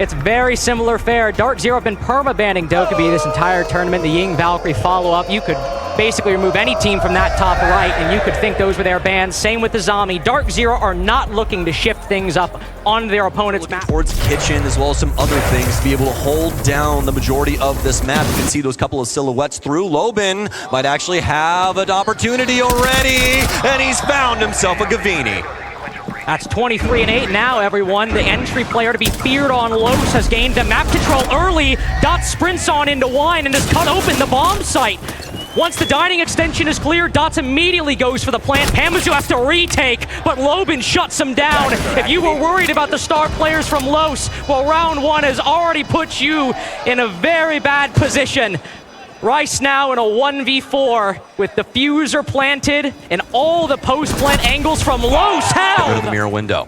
It's very similar fare. DarkZero have been perma-banning Dokkaebi this entire tournament. The Ying Valkyrie follow-up. You could basically remove any team from that top right, and you could think those were their bans. Same with the Zombie. DarkZero are not looking to shift things up on their opponent's map. Towards Kitchen, as well as some other things, to be able to hold down the majority of this map. You can see those couple of silhouettes through. Lobin might actually have an opportunity already, and he's found himself a Gavini. That's 23 and 8 now, everyone. The entry player to be feared on Los has gained the map control early. Dot sprints on into Wine and has cut open the bomb site. Once the dining extension is cleared, Dots immediately goes for the plant. Pamazu has to retake, but Lobin shuts him down. If you were worried about the star players from Los, well, round one has already put you in a very bad position. Rice now in a 1v4 with the diffuser planted and all the post-plant angles from Los. Hell! Go to the mirror window.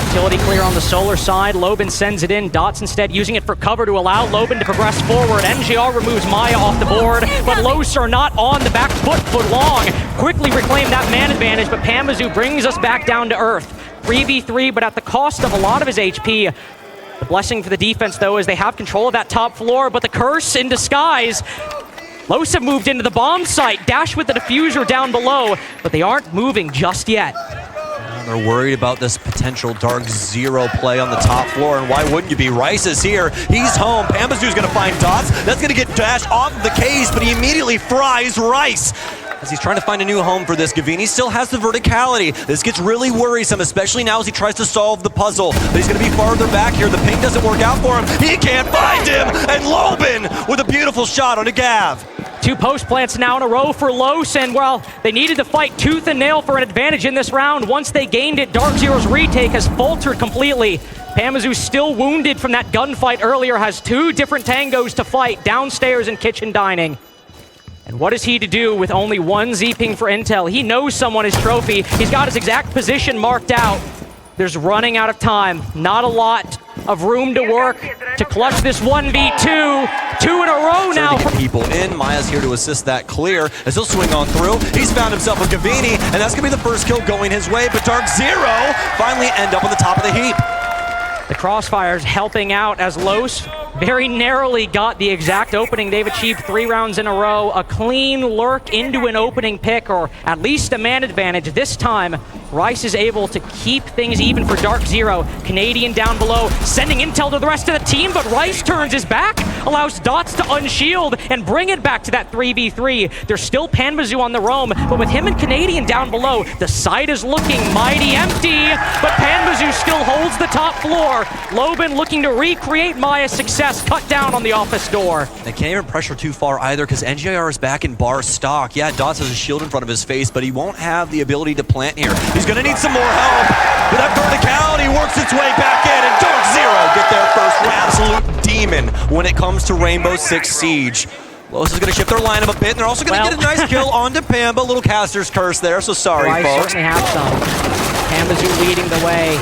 Utility clear on the solar side. Lobin sends it in. Dots instead using it for cover to allow Lobin to progress forward. NGR removes Maya off the board, but Los are not on the back foot for long. Quickly reclaim that man advantage, but Pamazu brings us back down to earth. 3v3, but at the cost of a lot of his HP. The blessing for the defense, though, is they have control of that top floor, but the curse in disguise. Los have moved into the bomb site. Dash with the diffuser down below, but they aren't moving just yet. They're worried about this potential DarkZero play on the top floor, and why wouldn't you be? Rice is here. He's home. Pamazu's going to find Dots. That's going to get Dash off of the case, but he immediately fries Rice. As he's trying to find a new home for this, Gavini still has the verticality. This gets really worrisome, especially now as he tries to solve the puzzle. But he's going to be farther back here. The ping doesn't work out for him. He can't find him! And Lobin with a beautiful shot on a Gav. Two post plants now in a row for Los, and well, they needed to fight tooth and nail for an advantage in this round. Once they gained it, DarkZero's retake has faltered completely. Pamazu, still wounded from that gunfight earlier, has two different tangos to fight downstairs in kitchen dining. And what is he to do with only one Z-ping for intel? He knows someone is trophy. He's got his exact position marked out. There's running out of time. Not a lot of room to work to clutch this 1v2. Two in a row now. For people in, Maya's here to assist that clear as he'll swing on through. He's found himself a Gavini, and that's gonna be the first kill going his way, but DarkZero finally end up on the top of the heap. The crossfires helping out as Los very narrowly got the exact opening. They've achieved 3 rounds in a row. A clean lurk into an opening pick, or at least a man advantage. This time, Rice is able to keep things even for DarkZero. Canadian down below, sending intel to the rest of the team, but Rice turns his back, allows Dots to unshield and bring it back to that 3v3. There's still Pamazu on the roam, but with him and Canadian down below, the site is looking mighty empty, but Pamazu still holds the top floor. Lobin looking to recreate Maya's success, cut down on the office door. They can't even pressure too far either because NGR is back in bar stock. Yeah, Dots has a shield in front of his face, but he won't have the ability to plant here. He's gonna need some more help, but that verticality works its way back in, and DarkZero get their first absolute demon when it comes to Rainbow Six Siege. Los is gonna shift their lineup a bit, and they're also gonna get a nice kill onto Pamba. Little caster's curse there, so sorry, Rice folks. certainly have some. Pamazu leading the way.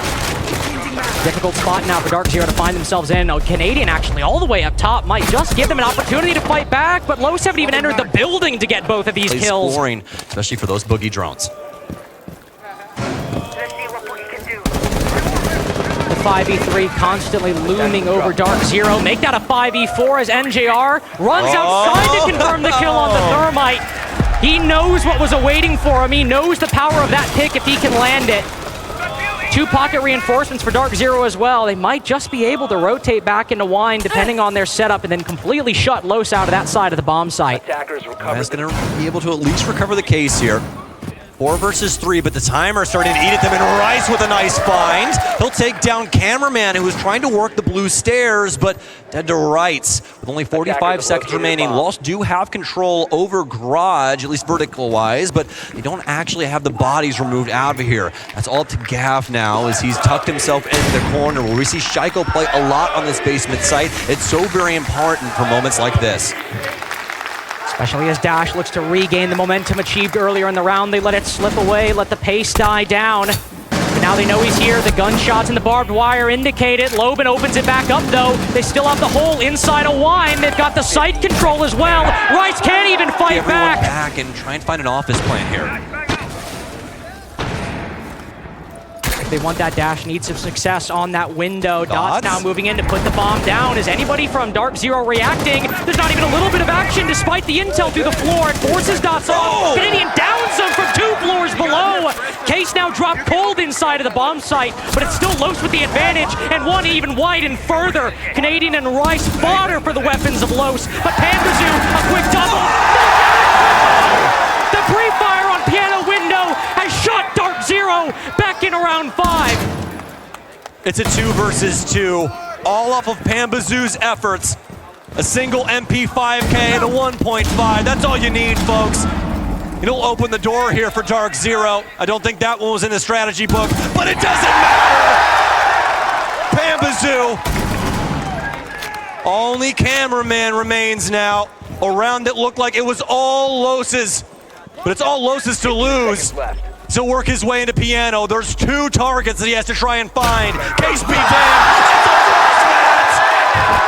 Difficult spot now for DarkZero to find themselves in. Oh, Canadian actually all the way up top might just give them an opportunity to fight back, but Los haven't even entered the building to get both of these kills. Exploring, especially for those boogie drones. The 5v3 constantly looming over DarkZero. Make that a 5v4 as NJR runs outside to confirm the kill on the Thermite. He knows what was awaiting for him. He knows the power of that pick if he can land it. 2 pocket reinforcements for DarkZero as well. They might just be able to rotate back into Wine depending on their setup and then completely shut Los out of that side of the bomb site. Maya's gonna be able to at least recover the case here. 4 versus 3, but the timer starting to eat at them, and Rice with a nice find. He'll take down Cameraman, who was trying to work the blue stairs, but dead to rights. With only 45 seconds remaining, Lost do have control over Garage, at least vertical-wise, but they don't actually have the bodies removed out of here. That's all up to Gav now, as he's tucked himself into the corner, where we see Shaiko play a lot on this basement site. It's so very important for moments like this. Especially as Dash looks to regain the momentum achieved earlier in the round. They let it slip away, let the pace die down. But now they know he's here. The gunshots and the barbed wire indicate it. Lobin opens it back up, though. They still have the hole inside of Wine. They've got the site control as well. Rice can't even fight back and try and find an office plan here. They want that dash, need some success on that window. Dots now moving in to put the bomb down. Is anybody from DarkZero reacting? There's not even a little bit of action despite the intel through the floor. It forces Dots off. Canadian downs him from 2 floors below. Case now dropped cold inside of the bomb site, but it's still Los with the advantage, and one even widen further. Canadian and Rice fodder for the weapons of Los, but Pambazoo, a quick double. The pre-fire on piano window has shot DarkZero back in round 5. It's a 2 versus 2, all off of Pambazoo's efforts. A single MP5K and a 1.5, that's all you need, folks. It'll open the door here for DarkZero. I don't think that one was in the strategy book, but it doesn't matter! Pambazoo! Only cameraman remains now. A round that looked like it was all Los's, but it's all Los's to lose. To work his way into piano. There's 2 targets that he has to try and find. Case be damned.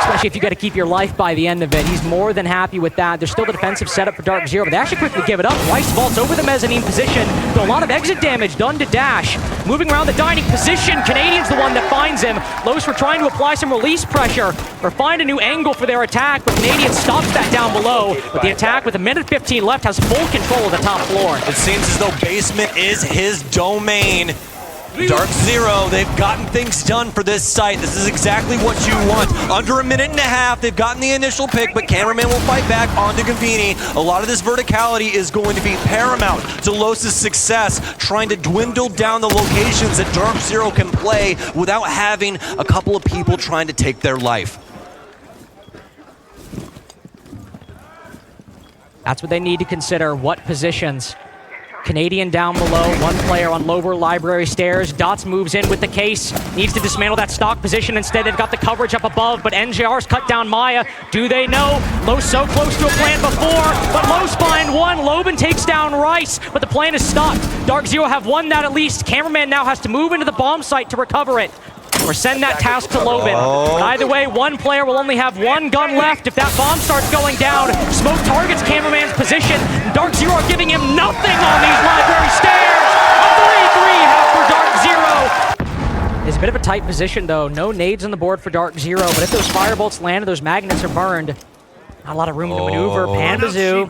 Especially if you got to keep your life by the end of it. He's more than happy with that. There's still the defensive setup for DarkZero, but they actually quickly give it up. Rice vaults over the mezzanine position. Though a lot of exit damage done to Dash. Moving around the dining position, Canadian's the one that finds him. Los were trying to apply some release pressure or find a new angle for their attack, but Canadian stops that down below. But the attack with a minute 15 left has full control of the top floor. It seems as though basement is his domain. DarkZero, they've gotten things done for this site. This is exactly what you want. Under a minute and a half, they've gotten the initial pick, but Cameraman will fight back onto Gavini. A lot of this verticality is going to be paramount to Los's success, trying to dwindle down the locations that DarkZero can play without having a couple of people trying to take their life. That's what they need to consider, what positions. Canadian down below, 1 player on lower library stairs. Dots moves in with the case, needs to dismantle that stock position. Instead, they've got the coverage up above, but NJR's cut down Maya. Do they know? Los so close to a plant before, but Los find one. Loban takes down Rice, but the plan is stopped. DarkZero have won that at least. Cameraman now has to move into the bomb site to recover it, or send that task to Loban. But either way, 1 player will only have 1 gun left if that bomb starts going down. Smoke targets Cameraman's position. DarkZero are giving him nothing on these library stairs. A 3-3 half for DarkZero. It's a bit of a tight position though. No nades on the board for DarkZero, but if those firebolts land, those magnets are burned. Not a lot of room to maneuver. Pambazoo.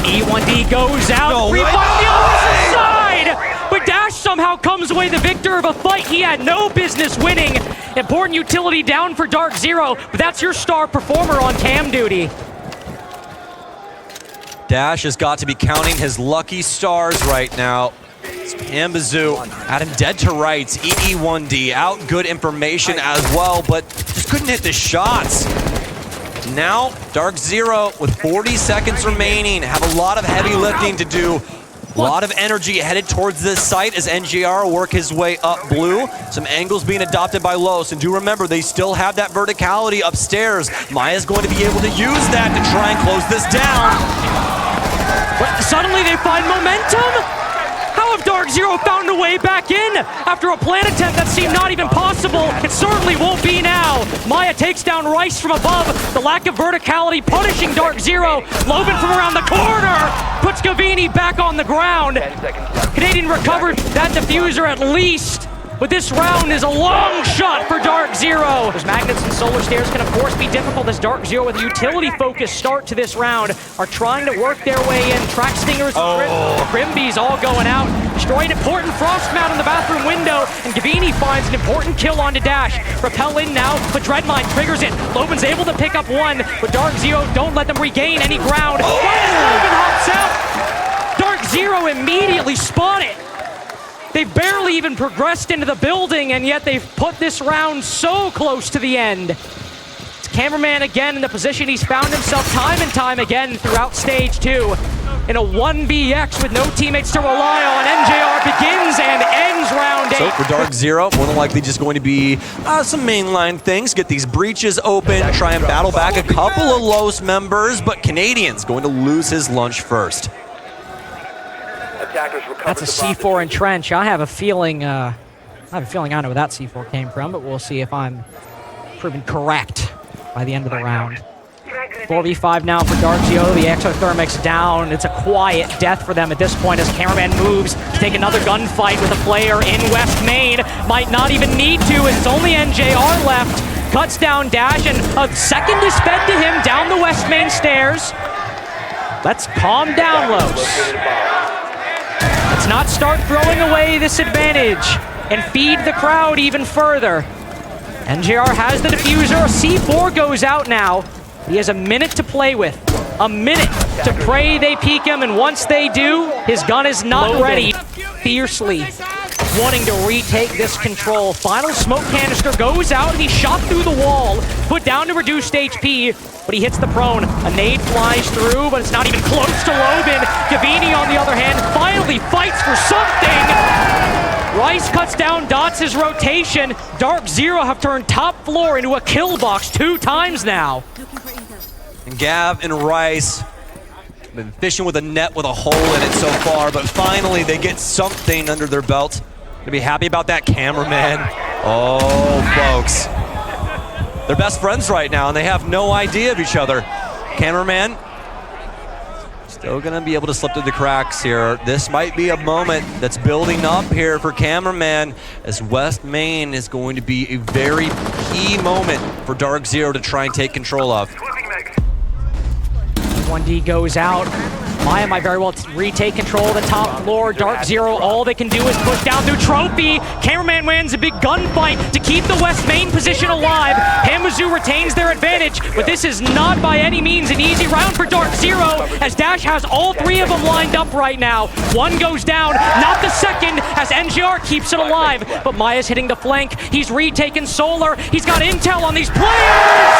E1D goes out. Free fire on the opposite side! But Dash somehow comes away the victor of a fight he had no business winning. Important utility down for DarkZero, but that's your star performer on cam duty. Dash has got to be counting his lucky stars right now. It's Pambazoo had him dead to rights. EE1D out good information as well, but just couldn't hit the shots. Now, DarkZero, with 40 seconds remaining, have a lot of heavy lifting to do. A lot of energy headed towards this site as NJR work his way up blue. Some angles being adopted by Los, and do remember, they still have that verticality upstairs. Maya's going to be able to use that to try and close this down. But suddenly they find momentum? How have DarkZero found a way back in after a plant attempt that seemed not even possible? It certainly won't be now. Maya takes down Rice from above. The lack of verticality punishing DarkZero. Loban from around the corner puts Gavini back on the ground. Canadian recovered that diffuser at least. But this round is a long shot for DarkZero. Those magnets and solar stairs can of course be difficult as DarkZero with a utility-focused start to this round are trying to work their way in. Track Stingers, Grimby's all going out. Destroying important frost mount in the bathroom window, and Gavini finds an important kill onto Dash. Repel in now, but Dreadmine triggers it. Loban's able to pick up 1, but DarkZero don't let them regain any ground. Loban hops out. DarkZero immediately spot it. They've barely even progressed into the building, and yet they've put this round so close to the end. It's Cameraman again in the position he's found himself time and time again throughout stage 2. In a 1vx with no teammates to rely on, NJR begins and ends round 8. So for DarkZero, more than likely just going to be some mainline things. Get these breaches open, try and battle back a couple of Los members, but Canadian's going to lose his lunch first. That's a C4 entrench. I have a feeling I know where that C4 came from, but we'll see if I'm proven correct by the end of the round. 4v5 now for DarkZero. The exothermic's down. It's a quiet death for them at this point as Cameraman moves to take another gunfight with a player in West Main. Might not even need to, as it's only NJR left. Cuts down Dash, and a second is fed to him down the West Main stairs. Let's calm down, Los. Let's not start throwing away this advantage and feed the crowd even further. NJR has the diffuser. C4 goes out now. He has a minute to play with. A minute to pray they peek him, and once they do, his gun is not ready. Fiercely wanting to retake this control. Final smoke canister goes out, and he's shot through the wall. Put down to reduced HP, but he hits the prone. A nade flies through, but it's not even close to Lobin. Gavini, on the other hand, finally fights for something. Rice cuts down Dots' rotation. DarkZero have turned top floor into a kill box 2 times now. And Gav and Rice have been fishing with a net with a hole in it so far, but finally they get something under their belt. Gonna be happy about that, Cameraman. Oh, folks. They're best friends right now, and they have no idea of each other. Cameraman still gonna be able to slip through the cracks here. This might be a moment that's building up here for Cameraman, as West Main is going to be a very key moment for DarkZero to try and take control of. 1D goes out. Maya might very well retake control of the top floor. DarkZero, all they can do is push down through Trophy. Cameraman wins a big gunfight to keep the West Main position alive. Hamazu retains their advantage, but this is not by any means an easy round for DarkZero, as Dash has all 3 of them lined up right now. One goes down, not the second, as NJR keeps it alive. But Maya's hitting the flank. He's retaken Solar. He's got intel on these players,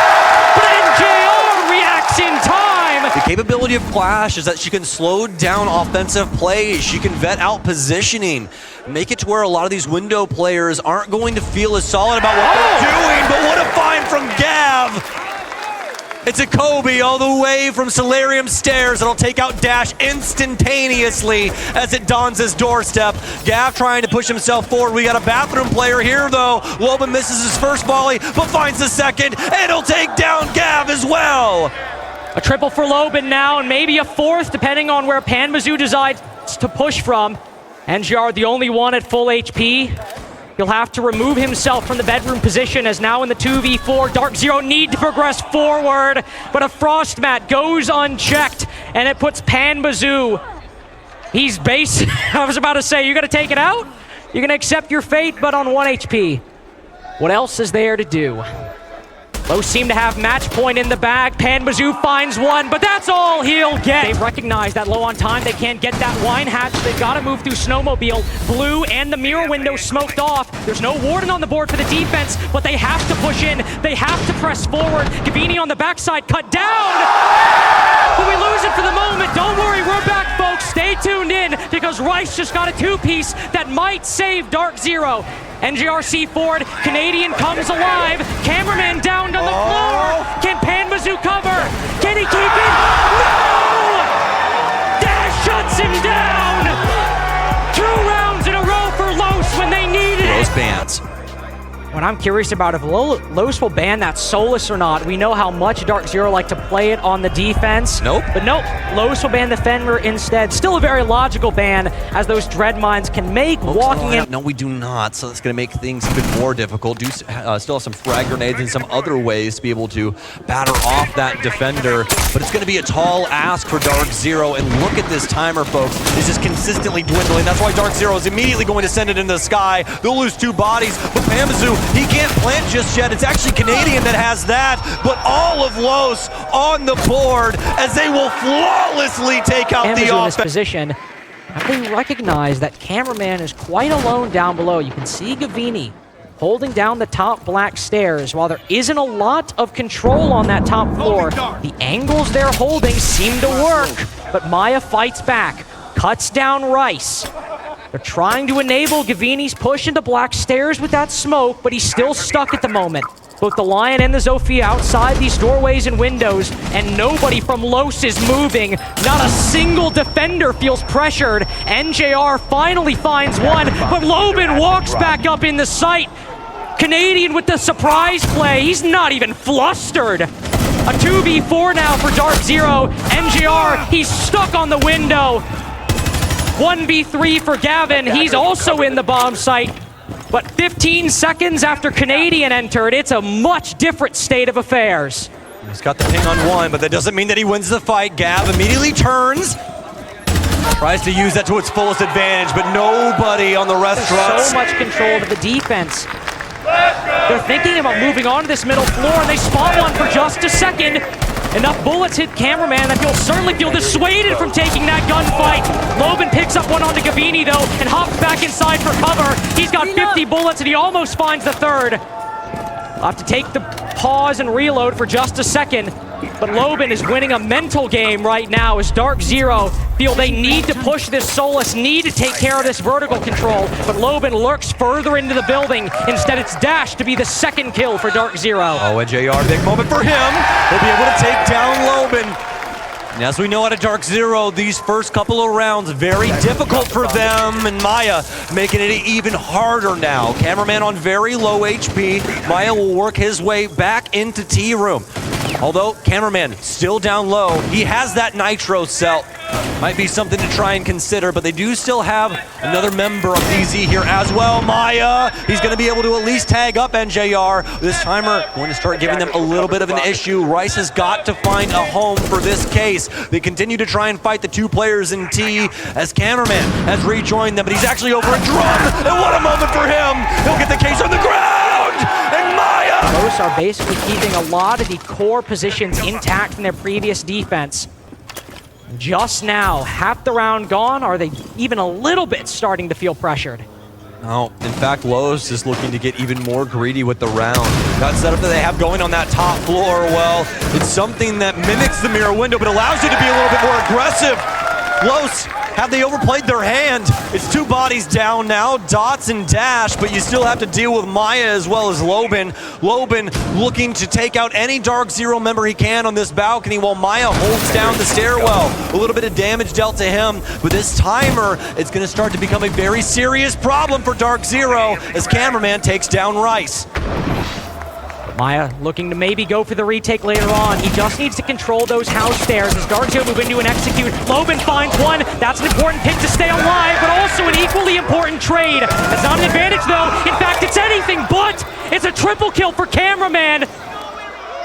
but NJR reacts in time. The capability of Flash is that she can slow down offensive plays. She can vet out positioning, make it to where a lot of these window players aren't going to feel as solid about what they're doing. But what a find from Gav! It's a Kobe all the way from Solarium Stairs that'll take out Dash instantaneously as it dawns his doorstep. Gav trying to push himself forward. We got a bathroom player here, though. Lobin misses his first volley, but finds the second, and he'll take down Gav as well. A triple for Lobin now, and maybe a 4th, depending on where Panmazu decides to push from. NJR, the only one at full HP. He'll have to remove himself from the bedroom position, as now in the 2v4, DarkZero need to progress forward, but a Frost Mat goes unchecked, and it puts Panmazu. He's base. I was about to say, you're gonna take it out? You're gonna accept your fate, but on 1 HP. What else is there to do? Los seem to have match point in the bag. Panmazu finds one, but that's all he'll get. They've recognized that low on time, they can't get that wine hatch. They've got to move through Snowmobile. Blue and the mirror window smoked off. There's no warden on the board for the defense, but they have to push in. They have to press forward. Gavini on the backside, cut down. But we lose it for the moment. Don't worry, we're back, folks. Stay tuned in, because Rice just got a 2-piece that might save DarkZero. NJRC forward, Canadian comes alive. Cameraman down on the floor. Can Panmazu cover? Can he keep it? No! Dash shuts him down. 2 rounds in a row for Los when they needed it. Those bans. What I'm curious about, if Los will ban that Solus or not. We know how much DarkZero like to play it on the defense. Nope. But nope, Los will ban the Fenrir instead. Still a very logical ban, as those Dread Mines can make walking in. No, we do not, so that's going to make things even more difficult. Still have some frag grenades and some other ways to be able to batter off that defender, but it's going to be a tall ask for DarkZero, and look at this timer, folks. It's just consistently dwindling. That's why DarkZero is immediately going to send it into the sky. They'll lose 2 bodies, but Panmazu, he can't plant just yet. It's actually Canadian that has that, but all of Los on the board as they will flawlessly take out the in offense. this position. They recognize that Cameraman is quite alone down below. You can see Gavini holding down the top black stairs. While there isn't a lot of control on that top floor, the angles they're holding seem to work. But Maya fights back, cuts down Rice. They're trying to enable Gavini's push into black stairs with that smoke, but he's still stuck at the moment. Both the Lion and the Zofia outside these doorways and windows, and nobody from Los is moving. Not a single defender feels pressured. NJR finally finds one, but Lobin walks back up in the sight. Canadian with the surprise play. He's not even flustered. A 2v4 now for DarkZero. NGR, he's stuck on the window. 1v3 for Gavin, he's also in the bomb site. But 15 seconds after Canadian entered, it's a much different state of affairs. He's got the ping on one, but that doesn't mean that he wins the fight. Gav immediately turns. Tries to use that to its fullest advantage, but nobody on the restaurant. So much control to the defense. They're thinking about moving on to this middle floor, and they spawn one for just a second. Enough bullets hit Cameraman that he'll certainly feel dissuaded from taking that gunfight. Loban picks up one onto Gavini, though, and hops back inside for cover. He's got 50 bullets, and he almost finds the third. I'll have to take the pause and reload for just a second. But Loban is winning a mental game right now as DarkZero feel they need to push this Solus, need to take care of this vertical control. But Loban lurks further into the building. Instead, it's Dash to be the second kill for DarkZero. Oh, and JR, big moment for him. He'll be able to take down Loban. And as we know out of DarkZero, these first couple of rounds, very difficult for them, and Maya making it even harder now. Cameraman on very low HP. Maya will work his way back into T-Room. Although Cameraman still down low, he has that Nitro cell. Might be something to try and consider, but they do still have another member of DZ here as well. Maya, he's going to be able to at least tag up NJR. This timer going to start giving them a little bit of an issue. Rice has got to find a home for this case. They continue to try and fight the two players in T as Cameraman has rejoined them, but he's actually over a drum. And what a moment for him. He'll get the case on the ground. And Maya. Those are basically keeping a lot of the core positions intact in their previous defense. Just now, half the round gone, are they even a little bit starting to feel pressured? No, in fact, Los is looking to get even more greedy with the round. That setup that they have going on that top floor, well, it's something that mimics the mirror window, but allows you to be a little bit more aggressive. Los, have they overplayed their hand? It's two bodies down now, Dots and Dash, but you still have to deal with Maya as well as Loban. Loban looking to take out any DarkZero member he can on this balcony while Maya holds down the stairwell. A little bit of damage dealt to him, but this timer, it's going to start to become a very serious problem for DarkZero as Cameraman takes down Rice. Maya looking to maybe go for the retake later on. He just needs to control those house stairs as DarkZero move into an execute. Loban finds one. That's an important pick to stay alive, but also an equally important trade. That's not an advantage, though. In fact, it's anything but. It's a triple kill for Cameraman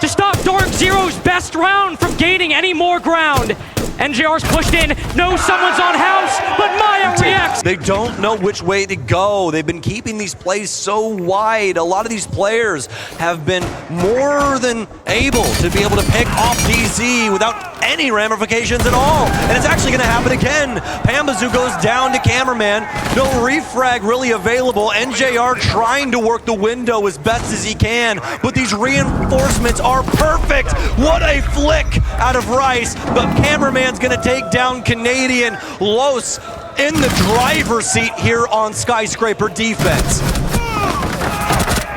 to stop DarkZero's best round from gaining any more ground. NJR's pushed in, knows someone's on house, but Maya reacts. They don't know which way to go. They've been keeping these plays so wide. A lot of these players have been more than able to be able to pick off DZ without any ramifications at all. And it's actually going to happen again. Pambazu goes down to Cameraman. No refrag really available. NJR trying to work the window as best as he can, but these reinforcements are perfect. What a flick out of Rice, but Cameraman's going to take down Canadian. Los in the driver's seat here on Skyscraper defense.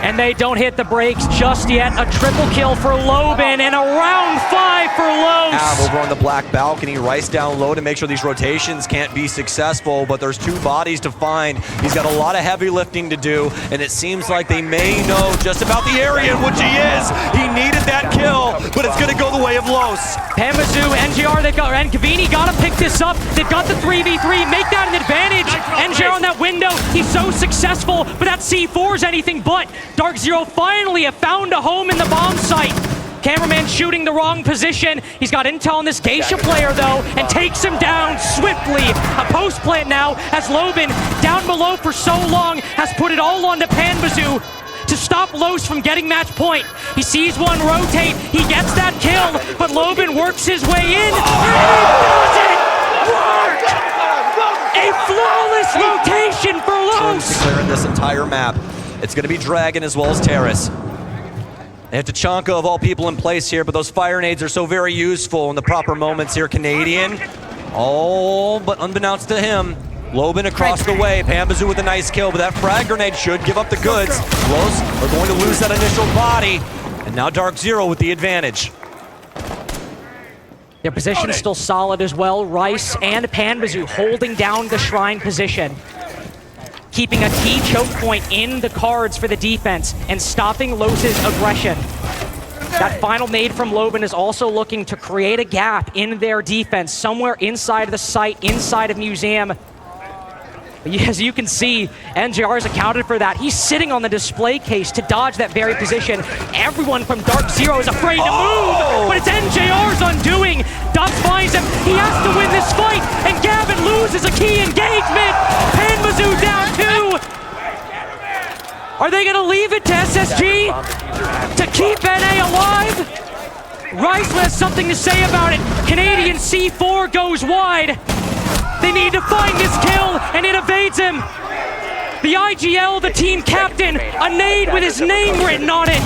And they don't hit the brakes just yet. A triple kill for Loban and a round 5 for Los. Over on the black balcony, Rice down low to make sure these rotations can't be successful, but there's two bodies to find. He's got a lot of heavy lifting to do, and it seems like they may know just about the area in which he is. He needed that kill, but it's gonna go the way of Los. Pambazu, NGR, and Gavini gotta pick this up. They've got the 3v3, make that an advantage. NGR on that window, he's so successful, but that C4's anything but. DarkZero finally have found a home in the bomb site. Cameraman shooting the wrong position. He's got intel on this Geisha player, though, and takes him down swiftly. A post plant now, as Loban, down below for so long, has put it all onto Pambazu to stop Los from getting match point. He sees one rotate, he gets that kill, but Loban works his way in, and it doesn't work! A flawless rotation for Los! Clearing this entire map. It's going to be Dragon as well as Terrace. They have Tachanka of all people in place here, but those fire nades are so very useful in the proper moments here. Canadian, all but unbeknownst to him, Loban across the way. Pambazu with a nice kill, but that frag grenade should give up the goods. Los are going to lose that initial body, and now DarkZero with the advantage. Their position is still solid as well. Rice and Pambazu holding down the shrine position, keeping a key choke point in the cards for the defense and stopping Los's aggression. That final nade from Loben is also looking to create a gap in their defense, somewhere inside of the site, inside of Museum. As you can see, NJR has accounted for that. He's sitting on the display case to dodge that very position. Everyone from DarkZero is afraid to move, but it's NJR's undoing. Dux finds him. He has to win this fight, and Gavin loses a key engagement. Panmazoo down 2. Are they going to leave it to SSG to keep NA alive? Rice has something to say about it. Canadian C4 goes wide. They need to find this kill, and it evades him. The IGL, the team captain, a nade with his name written on it,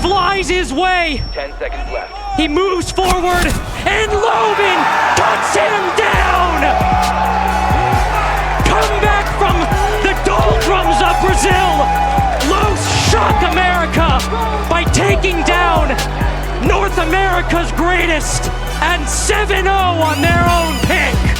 flies his way. 10 seconds left. He moves forward, and Loben cuts him down! Come back from the doldrums of Brazil! Los shock America by taking down North America's greatest and 7-0 on their own pick.